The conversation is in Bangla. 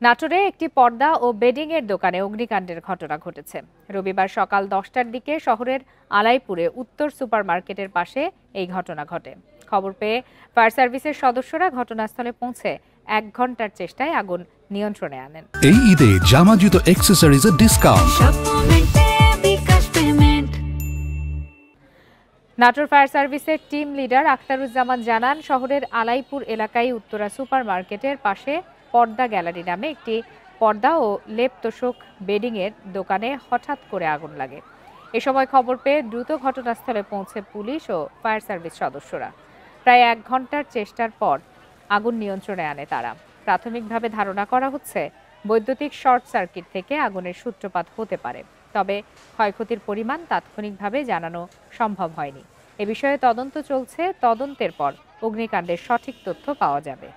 নাটোরে একটি পর্দা ও বেডিং এর দোকানে অগ্নিকাণ্ডের ঘটনা ঘটেছে। রবিবার সকাল 10টার দিকে শহরের আলাইপুরে উত্তর সুপারমার্কেটের পাশে এই ঘটনা ঘটে। খবর পেয়ে ফায়ার সার্ভিসের সদস্যরা ঘটনাস্থলে পৌঁছে 1 ঘন্টার চেষ্টায় আগুন নিয়ন্ত্রণে আনেন। এই ঈদে জামা জুতো অ্যাক্সেসরিজের ডিসকাউন্ট। নাটোর ফায়ার সার্ভিসের টিম লিডার আখতারুজ্জামান জানান, শহরের আলাইপুর এলাকায় উত্তরা সুপারমার্কেটের পাশে পর্দা গ্যালারি নামে একটি পর্দা ও লেপ তোশক বেডিং এর দোকানে হঠাৎ করে আগুন লাগে। এ সময় খবর পেয়ে দ্রুত ঘটনাস্থলে পৌঁছে পুলিশ ও ফায়ার সার্ভিস সদস্যরা। প্রায় 1 ঘন্টার চেষ্টার পর আগুন নিয়ন্ত্রণে আনে তারা। প্রাথমিকভাবে ধারণা করা হচ্ছে বৈদ্যুতিক শর্ট সার্কিট থেকে আগুনের সূত্রপাত হতে পারে, তবে ক্ষয়ক্ষতির পরিমাণ তাৎক্ষণিকভাবে জানানো সম্ভব হয়নি। এ বিষয়ে তদন্ত চলছে, তদন্তের পর অগ্নিকাণ্ডের সঠিক তথ্য পাওয়া যাবে।